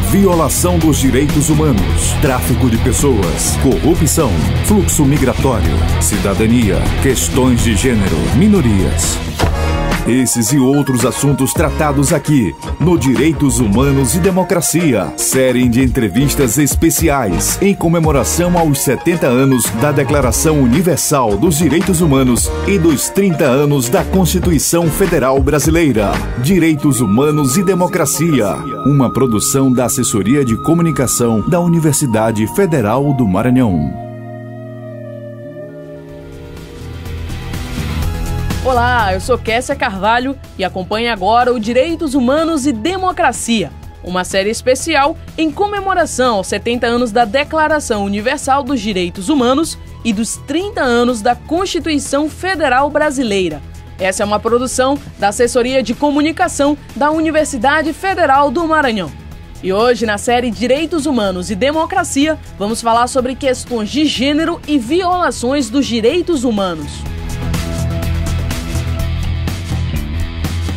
violação dos direitos humanos, tráfico de pessoas, corrupção, fluxo migratório, cidadania, questões de gênero, minorias. Esses e outros assuntos tratados aqui no Direitos Humanos e Democracia, série de entrevistas especiais em comemoração aos 70 anos da Declaração Universal dos Direitos Humanos e dos 30 anos da Constituição Federal Brasileira. Direitos Humanos e Democracia, uma produção da Assessoria de Comunicação da Universidade Federal do Maranhão. Olá, eu sou Kessia Carvalho e acompanhe agora o Direitos Humanos e Democracia, uma série especial em comemoração aos 70 anos da Declaração Universal dos Direitos Humanos e dos 30 anos da Constituição Federal Brasileira. Essa é uma produção da Assessoria de Comunicação da Universidade Federal do Maranhão. E hoje, na série Direitos Humanos e Democracia, vamos falar sobre questões de gênero e violações dos direitos humanos.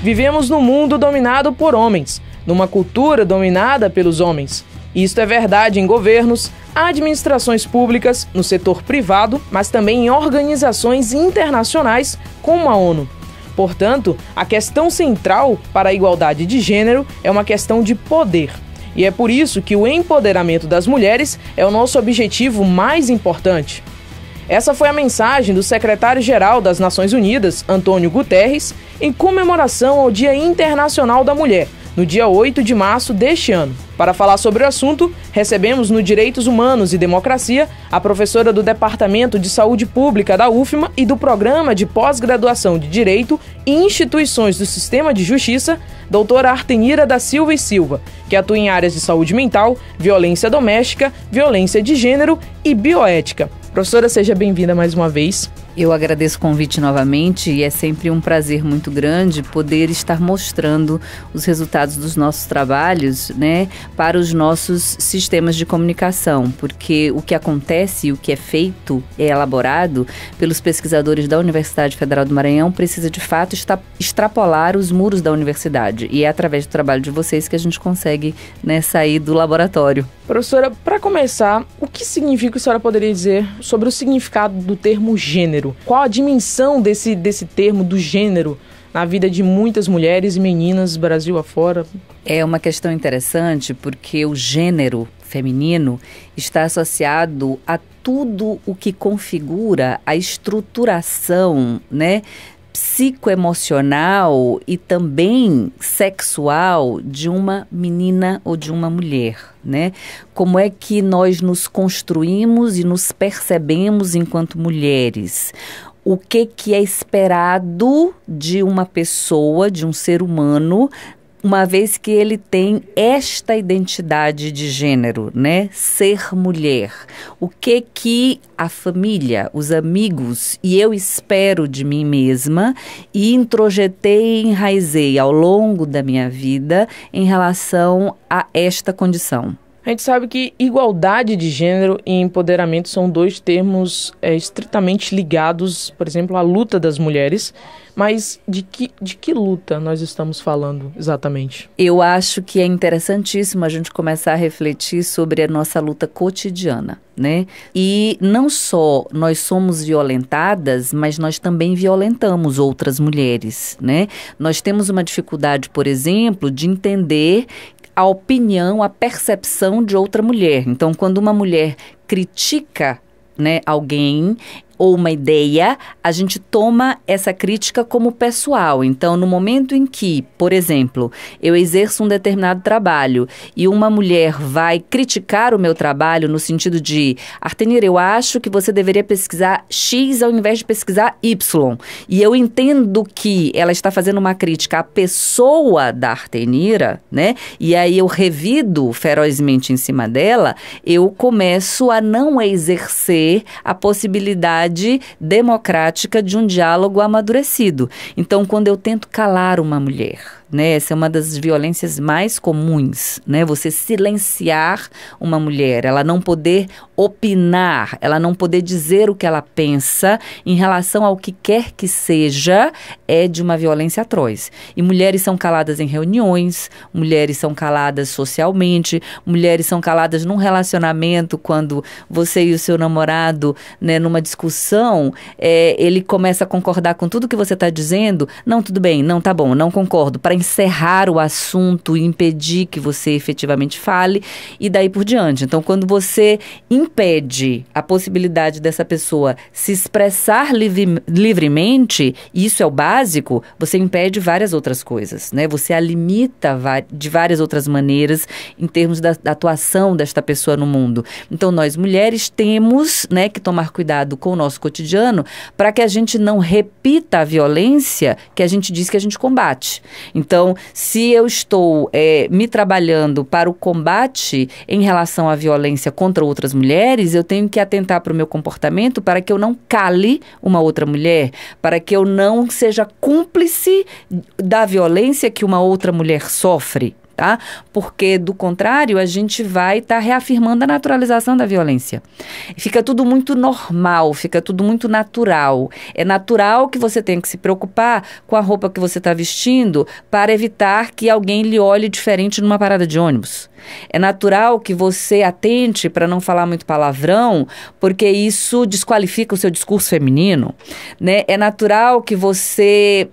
Vivemos num mundo dominado por homens, numa cultura dominada pelos homens. Isto é verdade em governos, administrações públicas, no setor privado, mas também em organizações internacionais como a ONU. Portanto, a questão central para a igualdade de gênero é uma questão de poder. E é por isso que o empoderamento das mulheres é o nosso objetivo mais importante. Essa foi a mensagem do secretário-geral das Nações Unidas, Antônio Guterres, em comemoração ao Dia Internacional da Mulher, no dia 8 de março deste ano. Para falar sobre o assunto, recebemos no Direitos Humanos e Democracia a professora do Departamento de Saúde Pública da UFMA e do Programa de Pós-Graduação de Direito e Instituições do Sistema de Justiça, doutora Artenira da Silva e Silva, que atua em áreas de saúde mental, violência doméstica, violência de gênero e bioética. Professora, seja bem-vinda mais uma vez. Eu agradeço o convite novamente e é sempre um prazer muito grande poder estar mostrando os resultados dos nossos trabalhos, né, para os nossos sistemas de comunicação, porque o que acontece e o que é feito, é elaborado pelos pesquisadores da Universidade Federal do Maranhão precisa de fato extrapolar os muros da universidade e é através do trabalho de vocês que a gente consegue, né, sair do laboratório. Professora, para começar, o que significa, a senhora poderia dizer sobre o significado do termo gênero? Qual a dimensão desse termo do gênero na vida de muitas mulheres e meninas Brasil afora? É uma questão interessante porque o gênero feminino está associado a tudo o que configura a estruturação, né, psicoemocional e também sexual de uma menina ou de uma mulher, né? Como é que nós nos construímos e nos percebemos enquanto mulheres? O que é esperado de uma pessoa, de um ser humano, uma vez que ele tem esta identidade de gênero, né? Ser mulher. O que a família, os amigos e eu espero de mim mesma e introjetei e enraizei ao longo da minha vida em relação a esta condição. A gente sabe que igualdade de gênero e empoderamento são dois termos estritamente ligados, por exemplo, à luta das mulheres. Mas de que luta nós estamos falando exatamente? Eu acho que é interessantíssimo a gente começar a refletir sobre a nossa luta cotidiana, né? E não só nós somos violentadas, mas nós também violentamos outras mulheres, né? Nós temos uma dificuldade, por exemplo, de entender a opinião, a percepção de outra mulher. Então, quando uma mulher critica, né, alguém ou uma ideia, a gente toma essa crítica como pessoal. Então, no momento em que, por exemplo, eu exerço um determinado trabalho e uma mulher vai criticar o meu trabalho no sentido de: Artenira, eu acho que você deveria pesquisar X ao invés de pesquisar Y. E eu entendo que ela está fazendo uma crítica à pessoa da Artenira, né? E aí eu revido ferozmente em cima dela, eu começo a não exercer a possibilidade democrática de um diálogo amadurecido. Então, quando eu tento calar uma mulher, né? Essa é uma das violências mais comuns, né? Você silenciar uma mulher, ela não poder opinar, ela não poder dizer o que ela pensa em relação ao que quer que seja, é de uma violência atroz. E mulheres são caladas em reuniões, mulheres são caladas socialmente, mulheres são caladas num relacionamento, quando você e o seu namorado, né, numa discussão, ele começa a concordar com tudo que você está dizendo. Não, tudo bem, não, tá bom, não concordo, para encerrar o assunto e impedir que você efetivamente fale, e daí por diante. Então, quando você impede a possibilidade dessa pessoa se expressar livremente, isso é o básico, você impede várias outras coisas, né? Você a limita de várias outras maneiras em termos da atuação desta pessoa no mundo. Então, nós mulheres temos, né, que tomar cuidado com o nosso cotidiano para que a gente não repita a violência que a gente diz que a gente combate. Então, se eu estou me trabalhando para o combate em relação à violência contra outras mulheres, eu tenho que atentar para o meu comportamento para que eu não cale uma outra mulher, para que eu não seja cúmplice da violência que uma outra mulher sofre. Tá? Porque, do contrário, a gente vai estar reafirmando a naturalização da violência. Fica tudo muito normal, fica tudo muito natural. É natural que você tenha que se preocupar com a roupa que você está vestindo para evitar que alguém lhe olhe diferente numa parada de ônibus. É natural que você atente para não falar muito palavrão, porque isso desqualifica o seu discurso feminino, né? É natural que você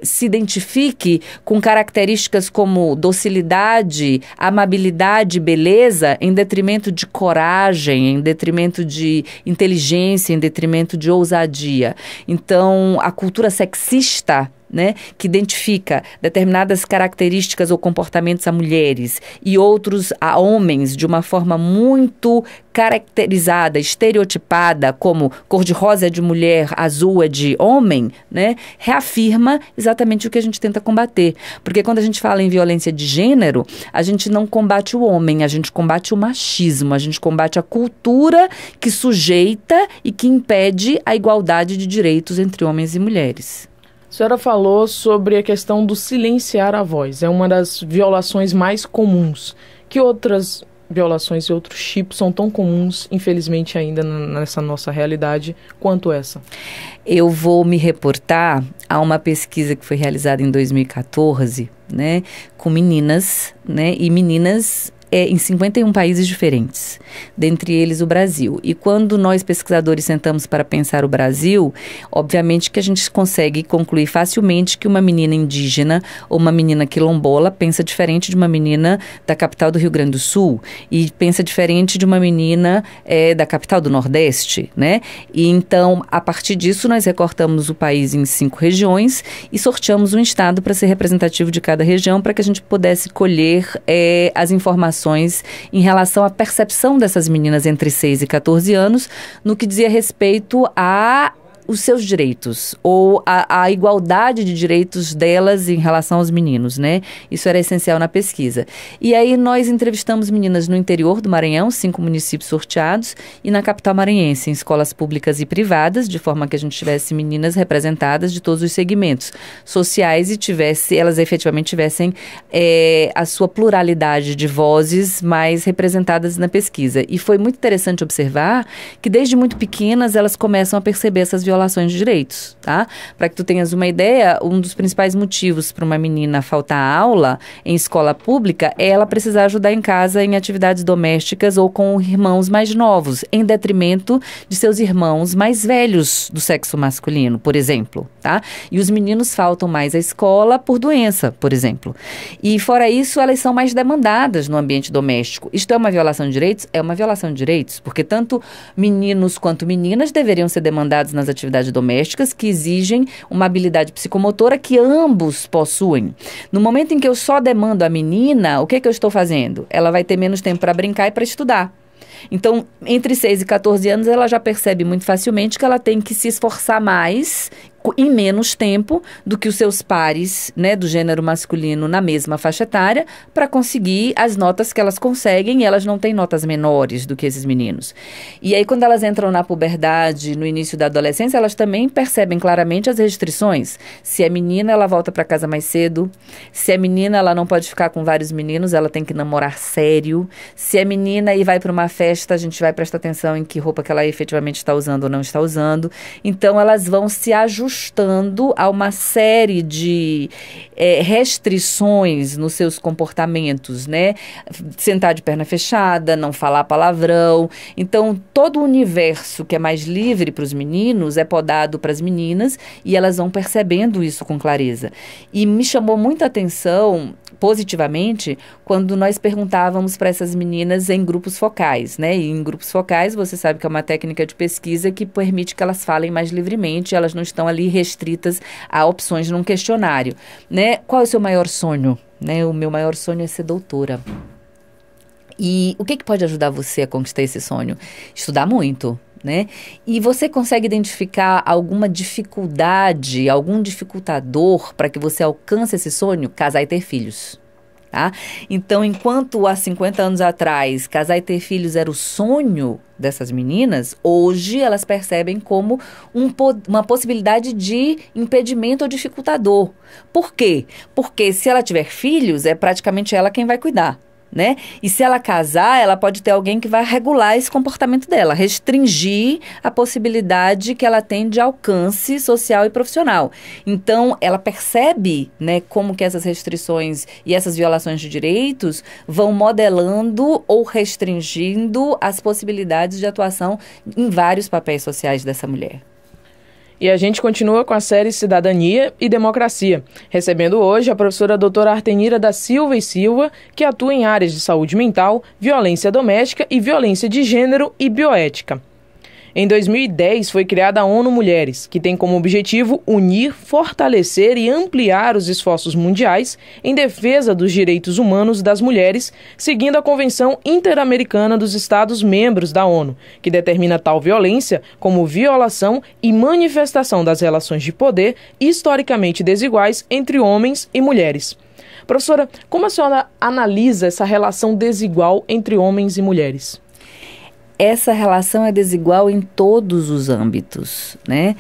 se identifique com características como docilidade, amabilidade, beleza, em detrimento de coragem, em detrimento de inteligência, em detrimento de ousadia. Então, a cultura sexista, né, que identifica determinadas características ou comportamentos a mulheres e outros a homens de uma forma muito caracterizada, estereotipada, como cor-de-rosa é de mulher, azul é de homem, né, reafirma exatamente o que a gente tenta combater. Porque quando a gente fala em violência de gênero, a gente não combate o homem, a gente combate o machismo, a gente combate a cultura que sujeita e que impede a igualdade de direitos entre homens e mulheres. A senhora falou sobre a questão do silenciar a voz. É uma das violações mais comuns. Que outras violações e outros tipos são tão comuns, infelizmente, ainda nessa nossa realidade, quanto essa? Eu vou me reportar a uma pesquisa que foi realizada em 2014, né, com meninas, né, e meninas em 51 países diferentes, dentre eles o Brasil. E quando nós pesquisadores sentamos para pensar o Brasil, obviamente que a gente consegue concluir facilmente que uma menina indígena ou uma menina quilombola pensa diferente de uma menina da capital do Rio Grande do Sul e pensa diferente de uma menina da capital do Nordeste, né? E então, a partir disso, nós recortamos o país em 5 regiões e sorteamos um estado para ser representativo de cada região, para que a gente pudesse colher as informações em relação à percepção dessas meninas entre 6 e 14 anos no que dizia respeito a os seus direitos, ou a igualdade de direitos delas em relação aos meninos, né? Isso era essencial na pesquisa. E aí nós entrevistamos meninas no interior do Maranhão, 5 municípios sorteados, e na capital maranhense, em escolas públicas e privadas, de forma que a gente tivesse meninas representadas de todos os segmentos sociais e elas efetivamente tivessem a sua pluralidade de vozes mais representadas na pesquisa. E foi muito interessante observar que desde muito pequenas elas começam a perceber essas violações de direitos, tá? Para que tu tenhas uma ideia, um dos principais motivos para uma menina faltar aula em escola pública é ela precisar ajudar em casa em atividades domésticas ou com irmãos mais novos, em detrimento de seus irmãos mais velhos do sexo masculino, por exemplo, tá? E os meninos faltam mais à escola por doença, por exemplo. E fora isso, elas são mais demandadas no ambiente doméstico. Isto é uma violação de direitos? É uma violação de direitos, porque tanto meninos quanto meninas deveriam ser demandados nas atividades domésticas que exigem uma habilidade psicomotora que ambos possuem. No momento em que eu só demando a menina, o que eu estou fazendo? Ela vai ter menos tempo para brincar e para estudar. Então, entre 6 e 14 anos, ela já percebe muito facilmente que ela tem que se esforçar mais em menos tempo do que os seus pares, né, do gênero masculino na mesma faixa etária, para conseguir as notas que elas conseguem, e elas não têm notas menores do que esses meninos. E aí, quando elas entram na puberdade, no início da adolescência, elas também percebem claramente as restrições. Se é menina, ela volta para casa mais cedo. Se é menina, ela não pode ficar com vários meninos, ela tem que namorar sério. Se é menina e vai para uma festa, a gente vai prestar atenção em que roupa que ela efetivamente está usando ou não está usando. Então, elas vão se ajustando a uma série de restrições nos seus comportamentos, né? Sentar de perna fechada, não falar palavrão. Então, todo o universo que é mais livre para os meninos é podado para as meninas, e elas vão percebendo isso com clareza. E me chamou muita atenção, positivamente, quando nós perguntávamos para essas meninas em grupos focais, né? E em grupos focais, você sabe que é uma técnica de pesquisa que permite que elas falem mais livremente, elas não estão ali restritas a opções num questionário, né? Qual é o seu maior sonho? Né? O meu maior sonho é ser doutora. E o que pode ajudar você a conquistar esse sonho? Estudar muito. Né? E você consegue identificar alguma dificuldade, algum dificultador para que você alcance esse sonho? Casar e ter filhos. Tá? Então, enquanto há 50 anos atrás, casar e ter filhos era o sonho dessas meninas, hoje elas percebem como uma possibilidade de impedimento ou dificultador. Por quê? Porque se ela tiver filhos, é praticamente ela quem vai cuidar. Né? E se ela casar, ela pode ter alguém que vai regular esse comportamento dela, restringir a possibilidade que ela tem de alcance social e profissional. Então, ela percebe, né, como que essas restrições e essas violações de direitos vão modelando ou restringindo as possibilidades de atuação em vários papéis sociais dessa mulher. E a gente continua com a série Cidadania e Democracia, recebendo hoje a professora doutora Artenira da Silva e Silva, que atua em áreas de saúde mental, violência doméstica e violência de gênero e bioética. Em 2010, foi criada a ONU Mulheres, que tem como objetivo unir, fortalecer e ampliar os esforços mundiais em defesa dos direitos humanos das mulheres, seguindo a Convenção Interamericana dos Estados-membros da ONU, que determina tal violência como violação e manifestação das relações de poder historicamente desiguais entre homens e mulheres. Professora, como a senhora analisa essa relação desigual entre homens e mulheres? Essa relação é desigual em todos os âmbitos, né?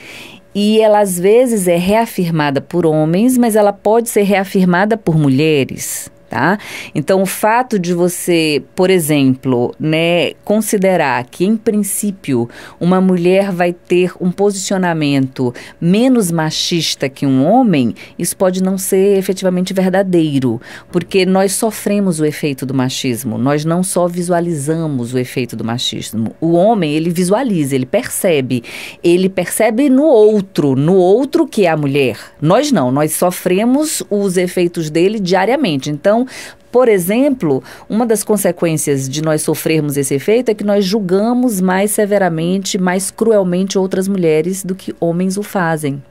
E ela, às vezes, é reafirmada por homens, mas ela pode ser reafirmada por mulheres. Tá? Então, o fato de você, por exemplo, né, considerar que, em princípio, uma mulher vai ter um posicionamento menos machista que um homem, isso pode não ser efetivamente verdadeiro, porque nós sofremos o efeito do machismo, nós não só visualizamos o efeito do machismo. O homem, ele visualiza, ele percebe no outro que é a mulher. Nós não, nós sofremos os efeitos dele diariamente. Então, por exemplo, uma das consequências de nós sofrermos esse efeito é que nós julgamos mais severamente, mais cruelmente outras mulheres do que homens o fazem.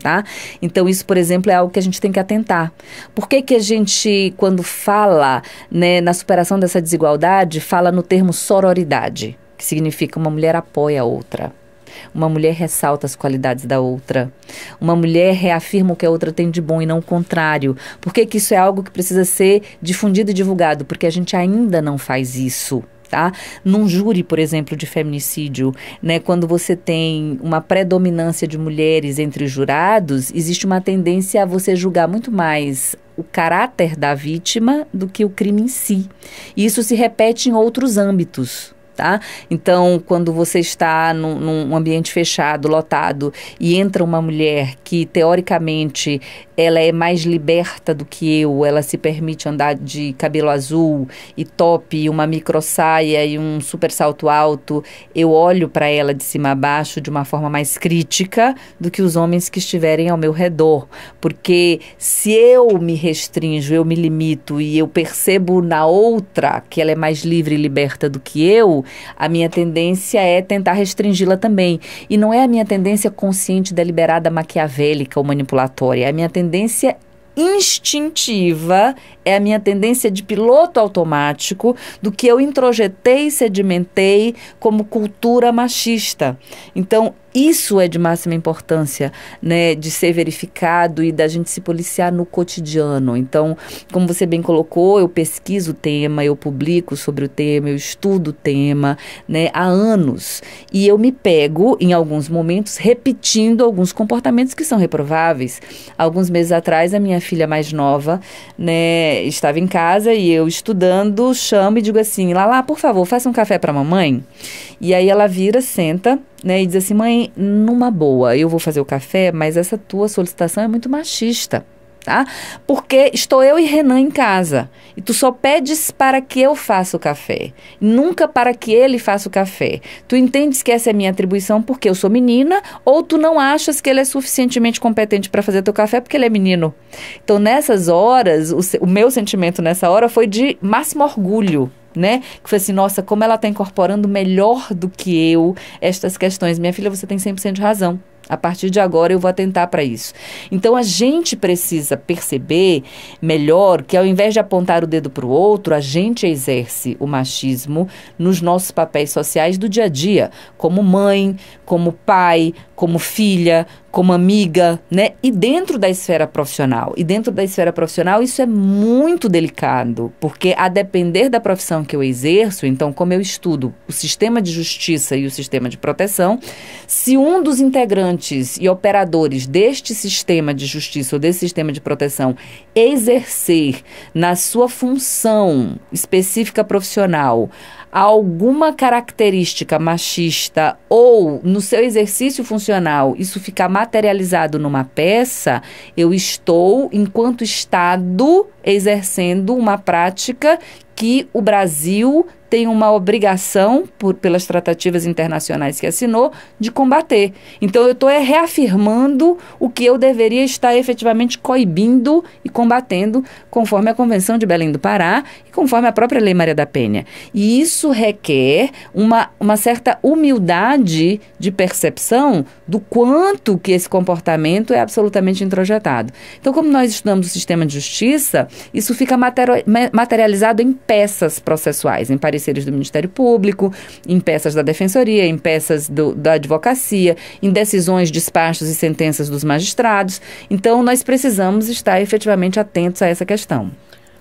Tá? Então, isso, por exemplo, é algo que a gente tem que atentar. Por que a gente, quando fala, né, na superação dessa desigualdade, fala no termo sororidade, que significa uma mulher apoia a outra? Uma mulher ressalta as qualidades da outra. Uma mulher reafirma o que a outra tem de bom e não o contrário. Por que isso é algo que precisa ser difundido e divulgado? Porque a gente ainda não faz isso. Tá? Num júri, por exemplo, de feminicídio, né, quando você tem uma predominância de mulheres entre os jurados, existe uma tendência a você julgar muito mais o caráter da vítima do que o crime em si. E isso se repete em outros âmbitos. Tá? Então, quando você está num ambiente fechado, lotado, e entra uma mulher que, teoricamente, ela é mais liberta do que ela se permite andar de cabelo azul e top, uma micro saia e um super salto alto, eu olho para ela de cima a baixo de uma forma mais crítica do que os homens que estiverem ao meu redor. Porque se eu me restringo, eu me limito e eu percebo na outra que ela é mais livre e liberta do que eu, a minha tendência é tentar restringi-la também. E não é a minha tendência consciente, deliberada, maquiavélica ou manipulatória. É a minha tendência instintiva, é a minha tendência de piloto automático do que eu introjetei e sedimentei como cultura machista. Então, isso é de máxima importância, né, de ser verificado e da gente se policiar no cotidiano. Então, como você bem colocou, eu pesquiso o tema, eu publico sobre o tema, eu estudo o tema, né, há anos. E eu me pego, em alguns momentos, repetindo alguns comportamentos que são reprováveis. Alguns meses atrás, a minha filha mais nova, né, estava em casa e eu estudando, chamo e digo assim, Lala, por favor, faça um café para a mamãe. E aí ela vira, senta, né, e diz assim, mãe, numa boa, eu vou fazer o café, mas essa tua solicitação é muito machista, tá? Porque estou eu e Renan em casa, e tu só pedes para que eu faça o café, nunca para que ele faça o café. Tu entendes que essa é minha atribuição porque eu sou menina, ou tu não achas que ele é suficientemente competente para fazer teu café porque ele é menino? Então, nessas horas, o meu sentimento nessa hora foi de máximo orgulho, né? Que foi assim, nossa, como ela está incorporando melhor do que eu estas questões. Minha filha, você tem 100% de razão. A partir de agora eu vou atentar para isso. Então a gente precisa perceber melhor que ao invés de apontar o dedo para o outro, a gente exerce o machismo nos nossos papéis sociais do dia a dia, como mãe, como pai, como filha, como amiga, né? E dentro da esfera profissional. E dentro da esfera profissional isso é muito delicado, porque a depender da profissão que eu exerço, então como eu estudo o sistema de justiça e o sistema de proteção, se um dos integrantes e operadores deste sistema de justiça ou desse sistema de proteção exercer na sua função específica profissional alguma característica machista ou no seu exercício funcional isso ficar materializado numa peça, eu estou, enquanto Estado, exercendo uma prática que o Brasil tem uma obrigação, pelas tratativas internacionais que assinou, de combater. Então, eu estou reafirmando o que eu deveria estar efetivamente coibindo e combatendo, conforme a Convenção de Belém do Pará e conforme a própria Lei Maria da Penha. E isso requer uma certa humildade de percepção do quanto que esse comportamento é absolutamente introjetado. Então, como nós estudamos o sistema de justiça, isso fica materializado em peças processuais, em pareceres do Ministério Público, em peças da Defensoria, em peças da Advocacia, em decisões, despachos e sentenças dos magistrados. Então, nós precisamos estar efetivamente atentos a essa questão.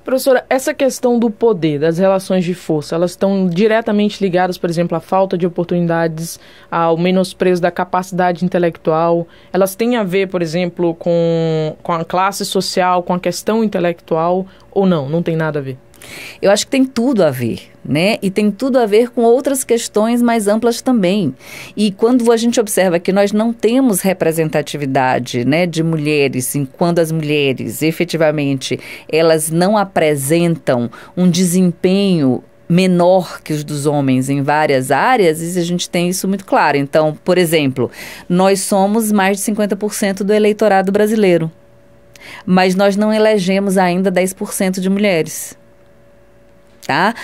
Professora, essa questão do poder, das relações de força, elas estão diretamente ligadas, por exemplo, à falta de oportunidades, ao menosprezo da capacidade intelectual. Elas têm a ver, por exemplo, com a classe social, com a questão intelectual, ou não? Não tem nada a ver? Eu acho que tem tudo a ver, né? E tem tudo a ver com outras questões mais amplas também. E quando a gente observa que nós não temos representatividade, né, de mulheres, quando as mulheres, efetivamente, elas não apresentam um desempenho menor que os dos homens em várias áreas, e a gente tem isso muito claro. Então, por exemplo, nós somos mais de 50% do eleitorado brasileiro, mas nós não elegemos ainda 10% de mulheres. Tá?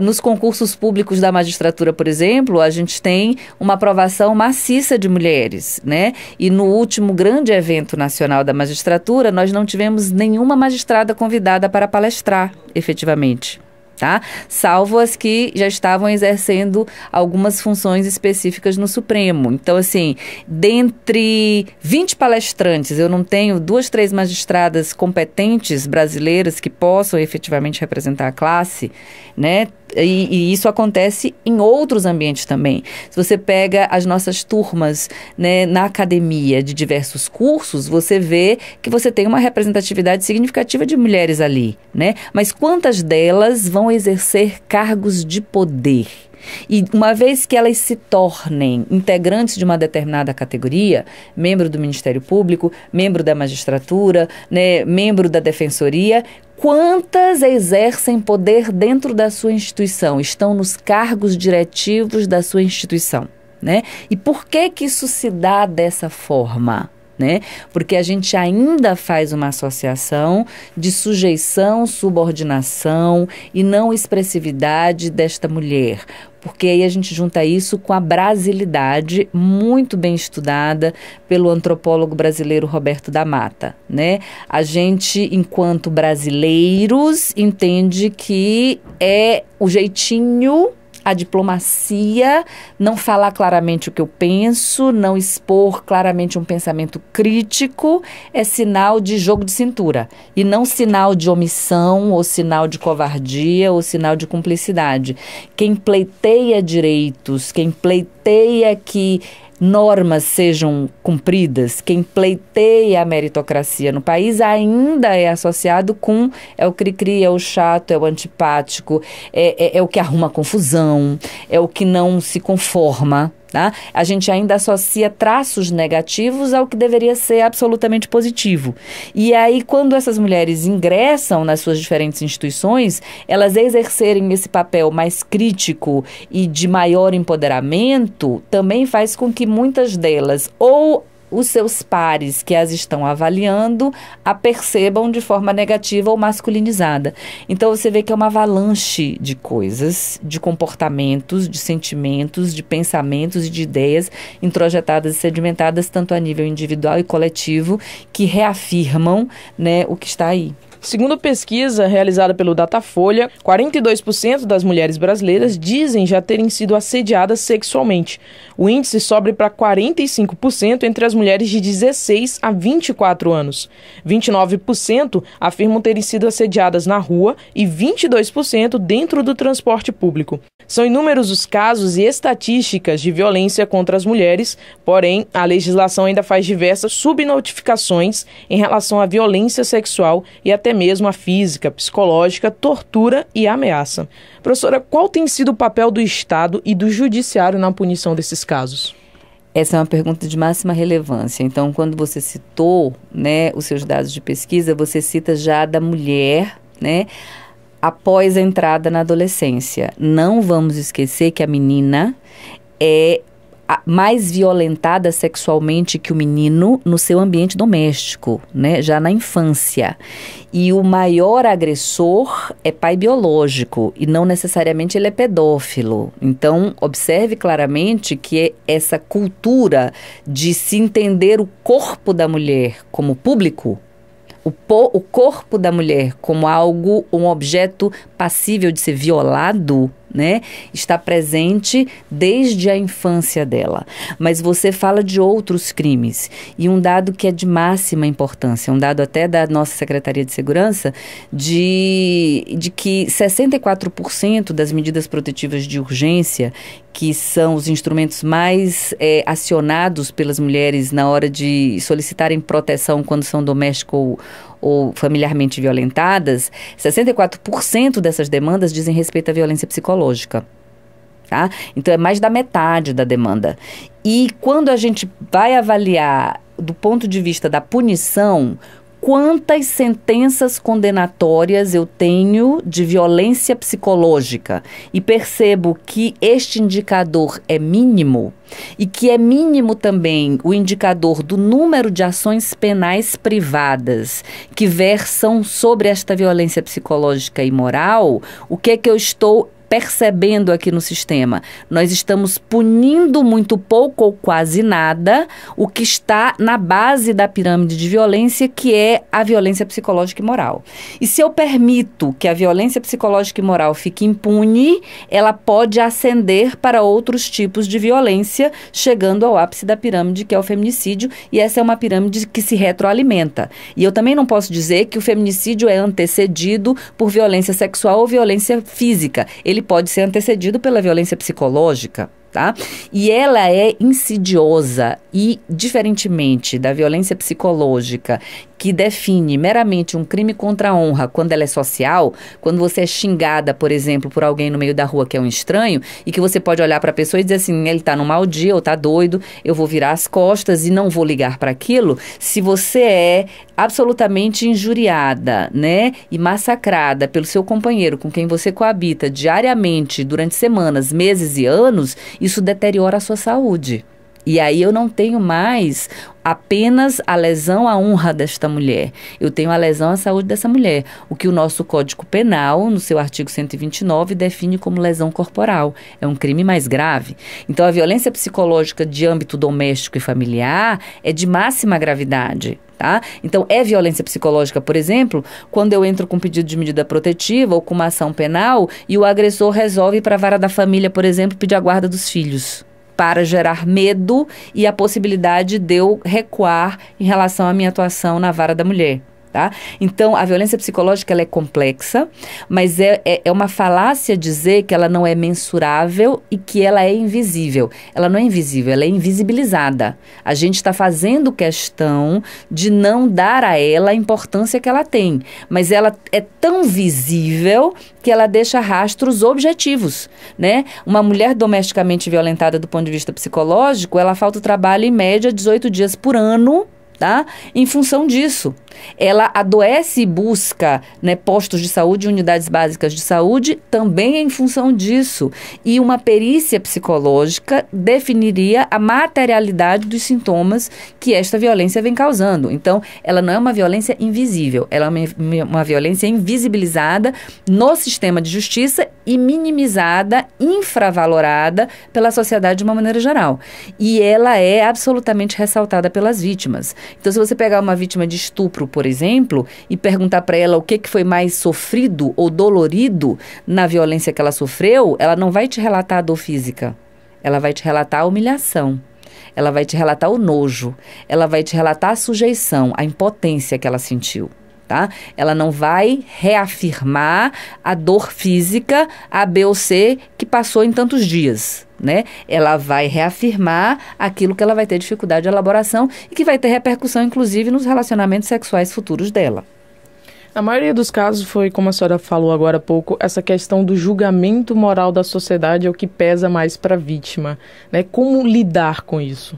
Nos concursos públicos da magistratura, por exemplo, a gente tem uma aprovação maciça de mulheres, né? E no último grande evento nacional da magistratura, nós não tivemos nenhuma magistrada convidada para palestrar, efetivamente. Tá? Salvo as que já estavam exercendo algumas funções específicas no Supremo. Então, assim, dentre 20 palestrantes, eu não tenho 2, 3 magistradas competentes brasileiras que possam efetivamente representar a classe, né? E isso acontece em outros ambientes também. Se você pega as nossas turmas, né, na academia de diversos cursos, você vê que você tem uma representatividade significativa de mulheres ali, né? Mas quantas delas vão exercer cargos de poder? E uma vez que elas se tornem integrantes de uma determinada categoria, membro do Ministério Público, membro da magistratura, né, membro da Defensoria, quantas exercem poder dentro da sua instituição, estão nos cargos diretivos da sua instituição, né? E por que isso se dá dessa forma? Né? Porque a gente ainda faz uma associação de sujeição, subordinação e não expressividade desta mulher. Porque aí a gente junta isso com a brasilidade muito bem estudada pelo antropólogo brasileiro Roberto da Mata, né? A gente, enquanto brasileiros, entende que é o jeitinho a diplomacia, não falar claramente o que eu penso, não expor claramente um pensamento crítico, é sinal de jogo de cintura. E não sinal de omissão, ou sinal de covardia, ou sinal de cumplicidade. Quem pleiteia direitos, quem pleiteia que normas sejam cumpridas, quem pleiteia a meritocracia no país ainda é associado com é o cri-cri, é o chato, é o antipático, é o que arruma confusão, é o que não se conforma. Tá? A gente ainda associa traços negativos ao que deveria ser absolutamente positivo. E aí, quando essas mulheres ingressam nas suas diferentes instituições, elas exercerem esse papel mais crítico e de maior empoderamento, também faz com que muitas delas, ou os seus pares que as estão avaliando, a percebam de forma negativa ou masculinizada. Então, você vê que é uma avalanche de coisas, de comportamentos, de sentimentos, de pensamentos e de ideias introjetadas e sedimentadas, tanto a nível individual e coletivo, que reafirmam, né, o que está aí. Segundo pesquisa realizada pelo Datafolha, 42% das mulheres brasileiras dizem já terem sido assediadas sexualmente. O índice sobe para 45% entre as mulheres de 16 a 24 anos. 29% afirmam terem sido assediadas na rua e 22% dentro do transporte público. São inúmeros os casos e estatísticas de violência contra as mulheres, porém, a legislação ainda faz diversas subnotificações em relação à violência sexual e até mesmo a física, psicológica, tortura e ameaça. Professora, qual tem sido o papel do Estado e do Judiciário na punição desses casos? Essa é uma pergunta de máxima relevância. Então, quando você citou, né, os seus dados de pesquisa, você cita já da mulher, né, após a entrada na adolescência. Não vamos esquecer que a menina é mais violentada sexualmente que o menino no seu ambiente doméstico, né? Já na infância. E o maior agressor é pai biológico e não necessariamente ele é pedófilo. Então, observe claramente que essa cultura de se entender o corpo da mulher como público, o corpo da mulher como algo, um objeto passível de ser violado, né, está presente desde a infância dela. Mas você fala de outros crimes. E um dado que é de máxima importância, um dado até da nossa Secretaria de Segurança, de que 64% das medidas protetivas de urgência, que são os instrumentos mais acionados pelas mulheres na hora de solicitarem proteção quando são doméstico ou familiarmente violentadas, 64% dessas demandas dizem respeito à violência psicológica. Tá? Então, é mais da metade da demanda. E quando a gente vai avaliar do ponto de vista da punição, quantas sentenças condenatórias eu tenho de violência psicológica e percebo que este indicador é mínimo e que é mínimo também o indicador do número de ações penais privadas que versam sobre esta violência psicológica e moral, o que é que eu estou percebendo aqui no sistema? Nós estamos punindo muito pouco ou quase nada o que está na base da pirâmide de violência, que é a violência psicológica e moral. E se eu permito que a violência psicológica e moral fique impune, ela pode ascender para outros tipos de violência, chegando ao ápice da pirâmide, que é o feminicídio, e essa é uma pirâmide que se retroalimenta. E eu também não posso dizer que o feminicídio é antecedido por violência sexual ou violência física. Ele pode ser antecedido pela violência psicológica, tá? E ela é insidiosa e, diferentemente da violência psicológica, que define meramente um crime contra a honra quando ela é social, quando você é xingada, por exemplo, por alguém no meio da rua que é um estranho, e que você pode olhar para a pessoa e dizer assim, ele está num mau dia ou está doido, eu vou virar as costas e não vou ligar para aquilo. Se você é absolutamente injuriada, né, e massacrada pelo seu companheiro com quem você coabita diariamente, durante semanas, meses e anos, isso deteriora a sua saúde. E aí eu não tenho mais apenas a lesão à honra desta mulher. Eu tenho a lesão à saúde dessa mulher. O que o nosso Código Penal, no seu artigo 129, define como lesão corporal. É um crime mais grave. Então, a violência psicológica de âmbito doméstico e familiar é de máxima gravidade. Tá? Então, é violência psicológica, por exemplo, quando eu entro com pedido de medida protetiva ou com uma ação penal e o agressor resolve ir para a vara da família, por exemplo, pedir a guarda dos filhos, para gerar medo e a possibilidade de eu recuar em relação à minha atuação na vara da mulher. Tá? Então, a violência psicológica ela é complexa, mas é uma falácia dizer que ela não é mensurável e que ela é invisível. Ela não é invisível, ela é invisibilizada. A gente está fazendo questão de não dar a ela a importância que ela tem, mas ela é tão visível que ela deixa rastros objetivos, né? Uma mulher domesticamente violentada do ponto de vista psicológico, ela falta o trabalho em média 18 dias por ano, tá? Em função disso. Ela adoece e busca, né, postos de saúde, unidades básicas de saúde, também em função disso. E uma perícia psicológica definiria a materialidade dos sintomas que esta violência vem causando. Então, ela não é uma violência invisível, ela é uma violência invisibilizada no sistema de justiça e minimizada, infravalorada pela sociedade de uma maneira geral. E ela é absolutamente ressaltada pelas vítimas. Então, se você pegar uma vítima de estupro, por exemplo, e perguntar para ela o que foi mais sofrido ou dolorido na violência que ela sofreu, ela não vai te relatar a dor física. Ela vai te relatar a humilhação. Ela vai te relatar o nojo. Ela vai te relatar a sujeição, a impotência que ela sentiu. Tá? Ela não vai reafirmar a dor física A, B ou C que passou em tantos dias, né? Ela vai reafirmar aquilo que ela vai ter dificuldade de elaboração e que vai ter repercussão, inclusive, nos relacionamentos sexuais futuros dela. Na maioria dos casos foi, como a senhora falou agora há pouco, essa questão do julgamento moral da sociedade é o que pesa mais para a vítima, né? Como lidar com isso?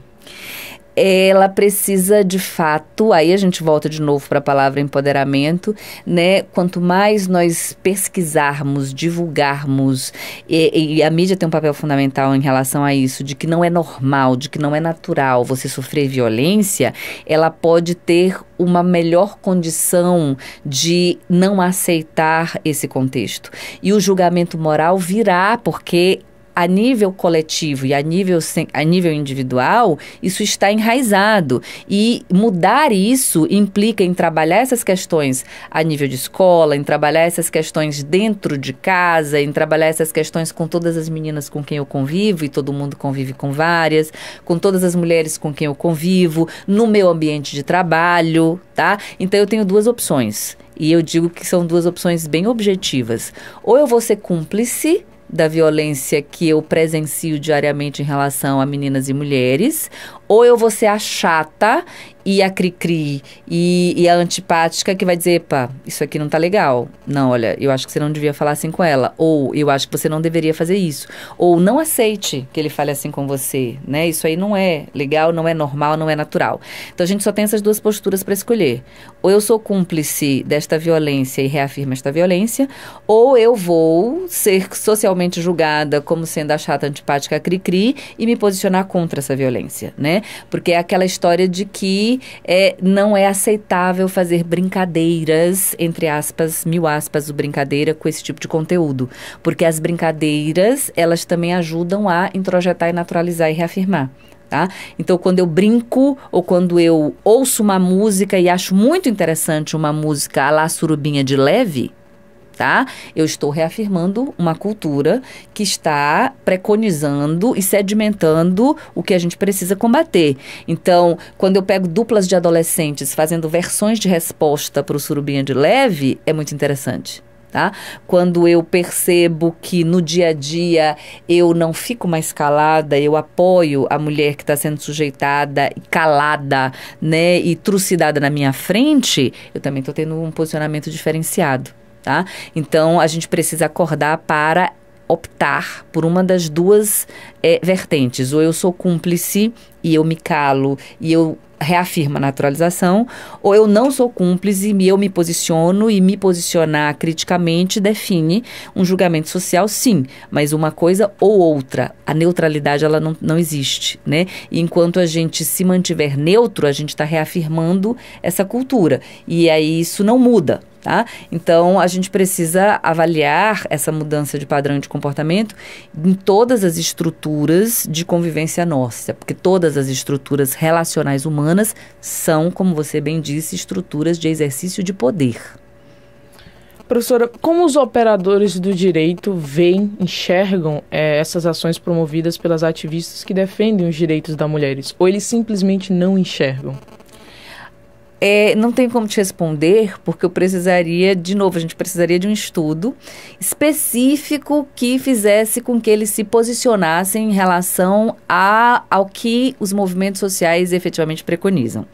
Ela precisa, de fato, aí a gente volta de novo para a palavra empoderamento, né? Quanto mais nós pesquisarmos, divulgarmos, e a mídia tem um papel fundamental em relação a isso, de que não é normal, de que não é natural você sofrer violência, ela pode ter uma melhor condição de não aceitar esse contexto. E o julgamento moral virá porque a nível coletivo e a nível individual, isso está enraizado. E mudar isso implica em trabalhar essas questões a nível de escola, em trabalhar essas questões dentro de casa, em trabalhar essas questões com todas as meninas com quem eu convivo, e todo mundo convive com várias, com todas as mulheres com quem eu convivo, no meu ambiente de trabalho, tá? Então, eu tenho duas opções. E eu digo que são duas opções bem objetivas. Ou eu vou ser cúmplice da violência que eu presencio diariamente em relação a meninas e mulheres, ou eu vou ser a chata e a cri-cri e a antipática que vai dizer, epa, isso aqui não tá legal. Não, olha, eu acho que você não devia falar assim com ela. Ou eu acho que você não deveria fazer isso. Ou não aceite que ele fale assim com você, né? Isso aí não é legal, não é normal, não é natural. Então a gente só tem essas duas posturas para escolher. Ou eu sou cúmplice desta violência e reafirmo esta violência, ou eu vou ser socialmente julgada como sendo a chata, antipática, cri-cri e me posicionar contra essa violência, né? Porque é aquela história de que não é aceitável fazer brincadeiras, entre aspas, 1000 aspas, brincadeira com esse tipo de conteúdo. Porque as brincadeiras, elas também ajudam a introjetar e naturalizar e reafirmar. Tá? Então, quando eu brinco ou quando eu ouço uma música e acho muito interessante uma música à la Surubinha de Leve, tá? Eu estou reafirmando uma cultura que está preconizando e sedimentando o que a gente precisa combater. Então, quando eu pego duplas de adolescentes fazendo versões de resposta para o Surubinha de Leve, é muito interessante. Tá? Quando eu percebo que no dia a dia eu não fico mais calada, eu apoio a mulher que está sendo sujeitada e calada, né, e trucidada na minha frente, eu também estou tendo um posicionamento diferenciado. Tá? Então, a gente precisa acordar para optar por uma das duas vertentes. Ou eu sou cúmplice e eu me calo e eu reafirmo a naturalização, ou eu não sou cúmplice e eu me posiciono, e me posicionar criticamente define um julgamento social, sim, mas uma coisa ou outra. A neutralidade, ela não existe, né? E enquanto a gente se mantiver neutro, a gente está reafirmando essa cultura, e aí isso não muda. Tá? Então, a gente precisa avaliar essa mudança de padrão de comportamento em todas as estruturas de convivência nossa, porque todas as estruturas relacionais humanas são, como você bem disse, estruturas de exercício de poder. Professora, como os operadores do direito enxergam essas ações promovidas pelas ativistas que defendem os direitos das mulheres? Ou eles simplesmente não enxergam? Não tenho como te responder, porque a gente precisaria de um estudo específico que fizesse com que eles se posicionassem em relação ao que os movimentos sociais efetivamente preconizam.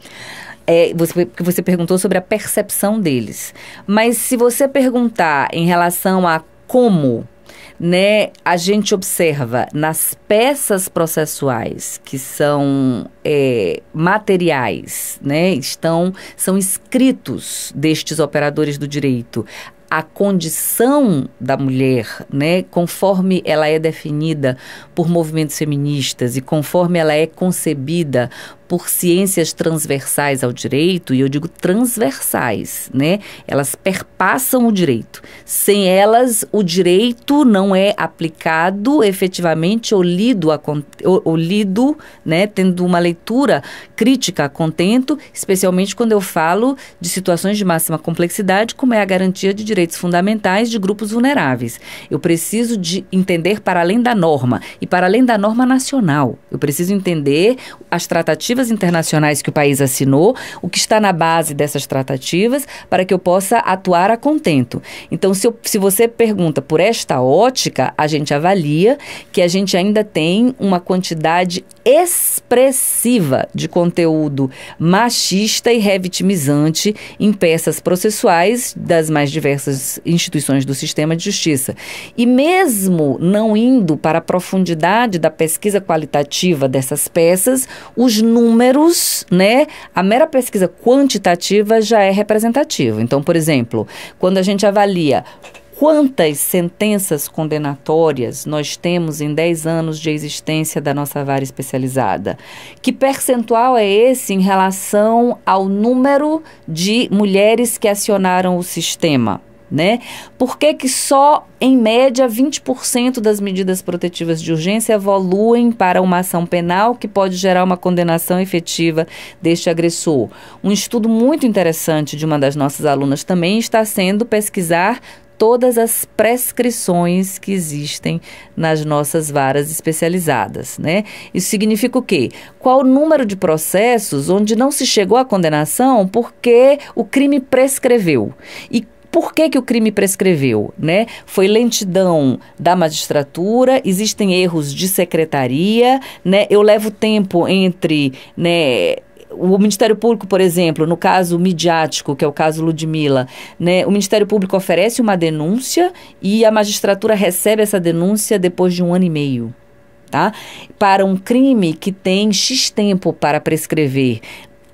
Você perguntou sobre a percepção deles. Mas se você perguntar em relação a como, né, a gente observa nas peças processuais que são materiais, né, são escritos destes operadores do direito, a condição da mulher, né, conforme ela é definida por movimentos feministas e conforme ela é concebida por ciências transversais ao direito, e eu digo transversais, né? Elas perpassam o direito. Sem elas, o direito não é aplicado efetivamente ou lido, né? Tendo uma leitura crítica a contento, especialmente quando eu falo de situações de máxima complexidade, como é a garantia de direitos fundamentais de grupos vulneráveis. Eu preciso de entender para além da norma, e para além da norma nacional. Eu preciso entender as tratativas internacionais que o país assinou, o que está na base dessas tratativas, para que eu possa atuar a contento. Então, se você pergunta por esta ótica, a gente avalia que a gente ainda tem uma quantidade expressiva de conteúdo machista e revitimizante em peças processuais das mais diversas instituições do sistema de justiça. E mesmo não indo para a profundidade da pesquisa qualitativa dessas peças, os números, né, a mera pesquisa quantitativa já é representativa. Então, por exemplo, quando a gente avalia quantas sentenças condenatórias nós temos em 10 anos de existência da nossa vara especializada, que percentual é esse em relação ao número de mulheres que acionaram o sistema? Né? Por que só, em média, 20% das medidas protetivas de urgência evoluem para uma ação penal que pode gerar uma condenação efetiva deste agressor? Um estudo muito interessante de uma das nossas alunas também está sendo pesquisar todas as prescrições que existem nas nossas varas especializadas, né? Isso significa o quê? Qual o número de processos onde não se chegou à condenação porque o crime prescreveu? E por que o crime prescreveu, né? Foi lentidão da magistratura, existem erros de secretaria, né? Eu levo tempo entre, né, o Ministério Público, por exemplo, no caso midiático, que é o caso Ludmilla, né, o Ministério Público oferece uma denúncia e a magistratura recebe essa denúncia depois de 1 ano e meio, tá? Para um crime que tem X tempo para prescrever.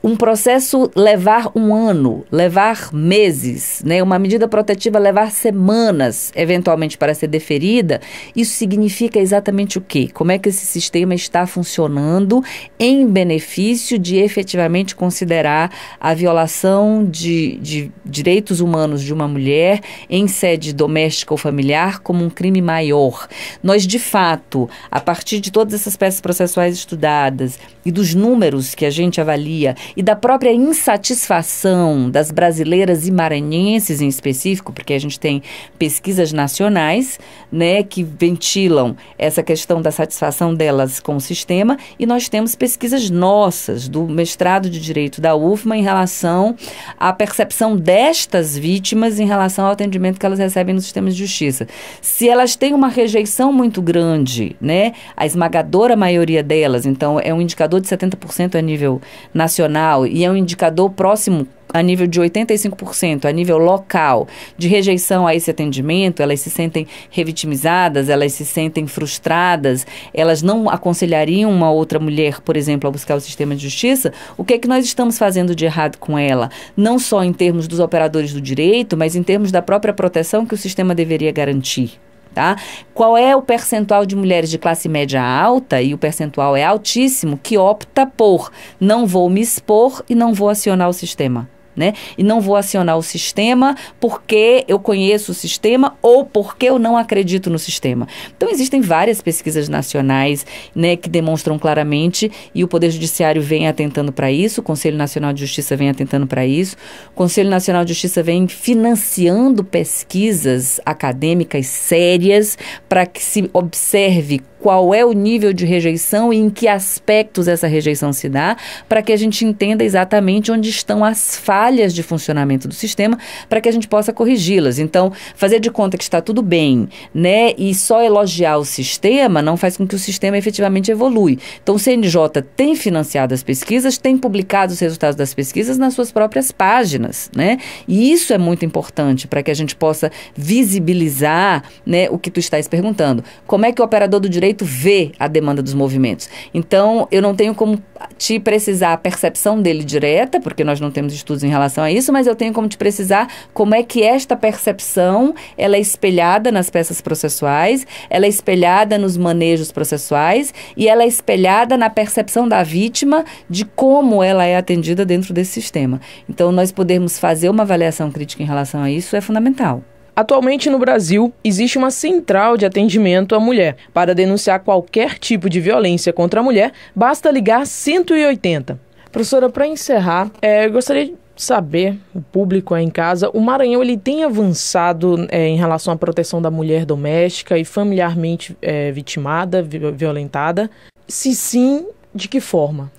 Um processo levar 1 ano, levar meses, né? Uma medida protetiva levar semanas, eventualmente, para ser deferida, isso significa exatamente o quê? Como é que esse sistema está funcionando em benefício de efetivamente considerar a violação de direitos humanos de uma mulher em sede doméstica ou familiar como um crime maior? Nós, de fato, a partir de todas essas peças processuais estudadas e dos números que a gente avalia, e da própria insatisfação das brasileiras e maranhenses em específico, porque a gente tem pesquisas nacionais, né, que ventilam essa questão da satisfação delas com o sistema, e nós temos pesquisas nossas do mestrado de Direito da UFMA em relação à percepção destas vítimas em relação ao atendimento que elas recebem no sistema de justiça. Se elas têm uma rejeição muito grande, né, a esmagadora maioria delas, então é um indicador de 70% a nível nacional, nacional e é um indicador próximo a nível de 85%, a nível local, de rejeição a esse atendimento, elas se sentem revitimizadas, elas se sentem frustradas, elas não aconselhariam uma outra mulher, por exemplo, a buscar o sistema de justiça, o que é que nós estamos fazendo de errado com ela? Não só em termos dos operadores do direito, mas em termos da própria proteção que o sistema deveria garantir. Tá? Qual é o percentual de mulheres de classe média alta, e o percentual é altíssimo, que opta por não vou me expor e não vou acionar o sistema? Né? E não vou acionar o sistema porque eu conheço o sistema ou porque eu não acredito no sistema. Então, existem várias pesquisas nacionais, né, que demonstram claramente, e o Poder Judiciário vem atentando para isso, o Conselho Nacional de Justiça vem atentando para isso, o Conselho Nacional de Justiça vem financiando pesquisas acadêmicas sérias para que se observe qual é o nível de rejeição e em que aspectos essa rejeição se dá, para que a gente entenda exatamente onde estão as falhas de funcionamento do sistema, para que a gente possa corrigi-las. Então, fazer de conta que está tudo bem, né, e só elogiar o sistema não faz com que o sistema efetivamente evolui. Então, o CNJ tem financiado as pesquisas, tem publicado os resultados das pesquisas nas suas próprias páginas, né, e isso é muito importante para que a gente possa visibilizar, né, o que tu estás perguntando. Como é que o operador do direito vê a demanda dos movimentos? Então, eu não tenho como te precisar a percepção dele direta, porque nós não temos estudos em relação a isso, mas eu tenho como te precisar como é que esta percepção, ela é espelhada nas peças processuais, ela é espelhada nos manejos processuais e ela é espelhada na percepção da vítima de como ela é atendida dentro desse sistema. Então, nós podermos fazer uma avaliação crítica em relação a isso é fundamental. Atualmente, no Brasil, existe uma central de atendimento à mulher. Para denunciar qualquer tipo de violência contra a mulher, basta ligar 180. Professora, para encerrar, eu gostaria de saber, o público aí em casa, o Maranhão ele tem avançado em relação à proteção da mulher doméstica e familiarmente vitimada, violentada? Se sim, de que forma?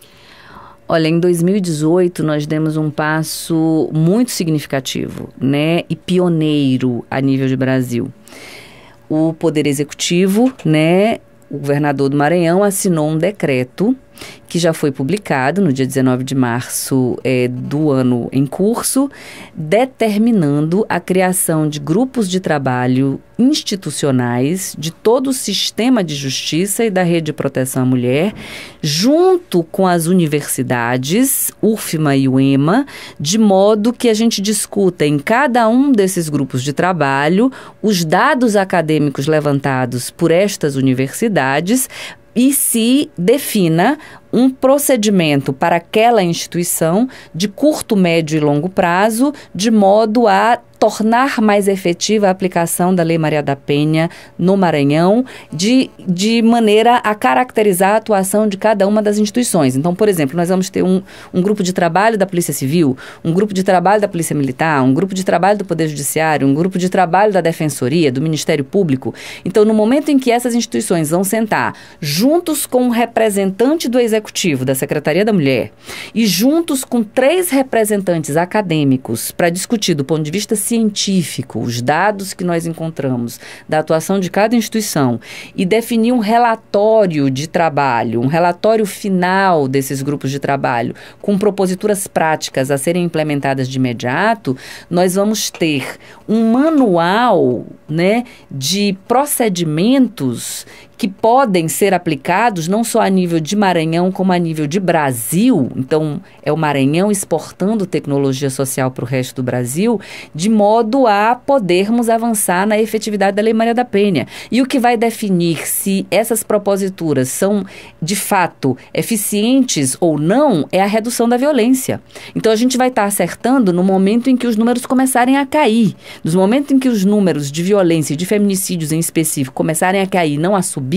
Olha, em 2018 nós demos um passo muito significativo, né, e pioneiro a nível de Brasil. O Poder Executivo, né, o governador do Maranhão assinou um decreto que já foi publicado no dia 19 de março do ano em curso, determinando a criação de grupos de trabalho institucionais de todo o sistema de justiça e da rede de proteção à mulher, junto com as universidades, UFMA e UEMA, de modo que a gente discuta em cada um desses grupos de trabalho os dados acadêmicos levantados por estas universidades e se defina um procedimento para aquela instituição de curto, médio e longo prazo, de modo a tornar mais efetiva a aplicação da Lei Maria da Penha no Maranhão, de maneira a caracterizar a atuação de cada uma das instituições. Então, por exemplo, nós vamos ter um grupo de trabalho da Polícia Civil, um grupo de trabalho da Polícia Militar, um grupo de trabalho do Poder Judiciário, um grupo de trabalho da Defensoria, do Ministério Público. Então, no momento em que essas instituições vão sentar juntos com um representante do Executivo, da Secretaria da Mulher, e juntos com 3 representantes acadêmicos para discutir do ponto de vista científico os dados que nós encontramos da atuação de cada instituição e definir um relatório de trabalho, um relatório final desses grupos de trabalho com proposituras práticas a serem implementadas de imediato, nós vamos ter um manual, né, de procedimentos que podem ser aplicados não só a nível de Maranhão, como a nível de Brasil. Então, é o Maranhão exportando tecnologia social para o resto do Brasil, de modo a podermos avançar na efetividade da Lei Maria da Penha. E o que vai definir se essas proposituras são, de fato, eficientes ou não, é a redução da violência. Então, a gente vai estar acertando no momento em que os números começarem a cair. No momento em que os números de violência e de feminicídios em específico começarem a cair, não a subir,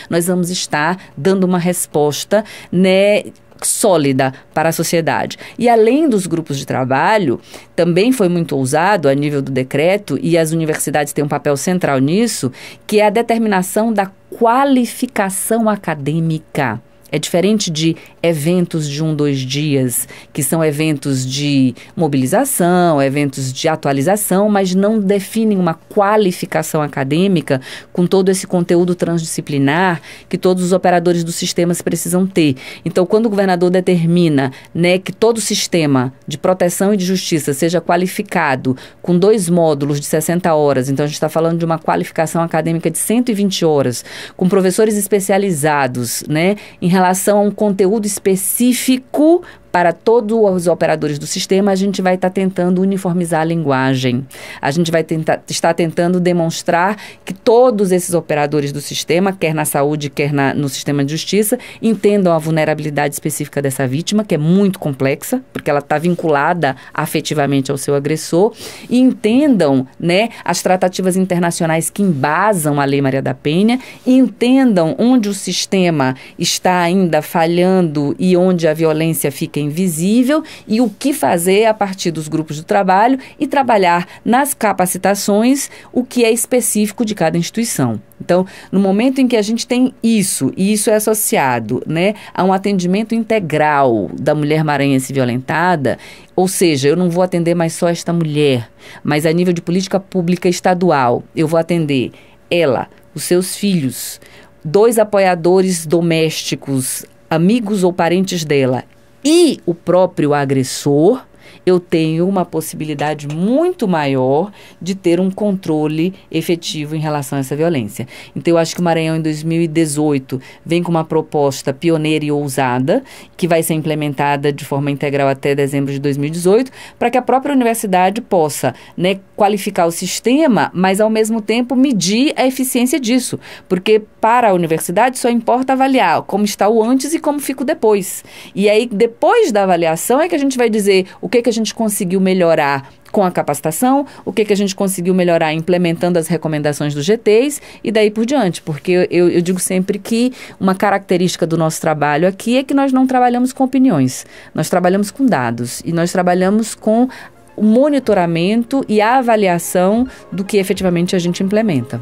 nós vamos estar dando uma resposta, né, sólida para a sociedade. E além dos grupos de trabalho, também foi muito ousado a nível do decreto, e as universidades têm um papel central nisso, que é a determinação da qualificação acadêmica. É diferente de eventos de 1, 2 dias, que são eventos de mobilização, eventos de atualização, mas não definem uma qualificação acadêmica com todo esse conteúdo transdisciplinar que todos os operadores dos sistemas precisam ter. Então, quando o governador determina, né, que todo o sistema de proteção e de justiça seja qualificado com 2 módulos de 60 horas, então a gente está falando de uma qualificação acadêmica de 120 horas, com professores especializados, né, em relação a um conteúdo específico para todos os operadores do sistema, a gente vai estar tentando uniformizar a linguagem. A gente vai estar tentando demonstrar que todos esses operadores do sistema, quer na saúde, quer no sistema de justiça, entendam a vulnerabilidade específica dessa vítima, que é muito complexa, porque ela está vinculada afetivamente ao seu agressor, e entendam, né, as tratativas internacionais que embasam a Lei Maria da Penha, e entendam onde o sistema está ainda falhando e onde a violência fica invisível e o que fazer a partir dos grupos de trabalho e trabalhar nas capacitações o que é específico de cada instituição. Então, no momento em que a gente tem isso, e isso é associado, né, a um atendimento integral da mulher maranhense violentada, ou seja, eu não vou atender mais só esta mulher, mas a nível de política pública estadual, eu vou atender ela, os seus filhos, 2 apoiadores domésticos, amigos ou parentes dela, e o próprio agressor, eu tenho uma possibilidade muito maior de ter um controle efetivo em relação a essa violência. Então, eu acho que o Maranhão, em 2018, vem com uma proposta pioneira e ousada, que vai ser implementada de forma integral até dezembro de 2018, para que a própria universidade possa, né, qualificar o sistema, mas, ao mesmo tempo, medir a eficiência disso. Porque, para a universidade, só importa avaliar como está o antes e como fica o depois. E aí, depois da avaliação, é que a gente vai dizer o que a gente conseguiu melhorar com a capacitação, o que a gente conseguiu melhorar implementando as recomendações dos GTs e daí por diante, porque eu digo sempre que uma característica do nosso trabalho aqui é que nós não trabalhamos com opiniões, nós trabalhamos com dados e nós trabalhamos com o monitoramento e a avaliação do que efetivamente a gente implementa.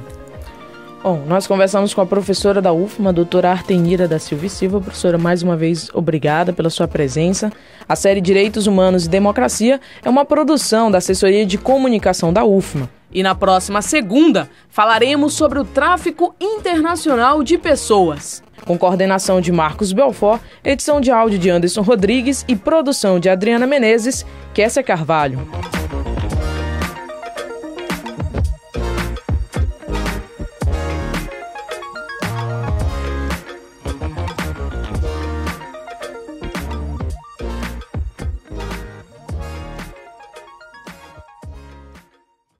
Bom, nós conversamos com a professora da UFMA, doutora Artenira da Silva e Silva. Professora, mais uma vez, obrigada pela sua presença. A série Direitos Humanos e Democracia é uma produção da Assessoria de Comunicação da UFMA. E na próxima segunda, falaremos sobre o tráfico internacional de pessoas. Com coordenação de Marcos Belfort, edição de áudio de Anderson Rodrigues e produção de Adriana Menezes, Kessia Carvalho.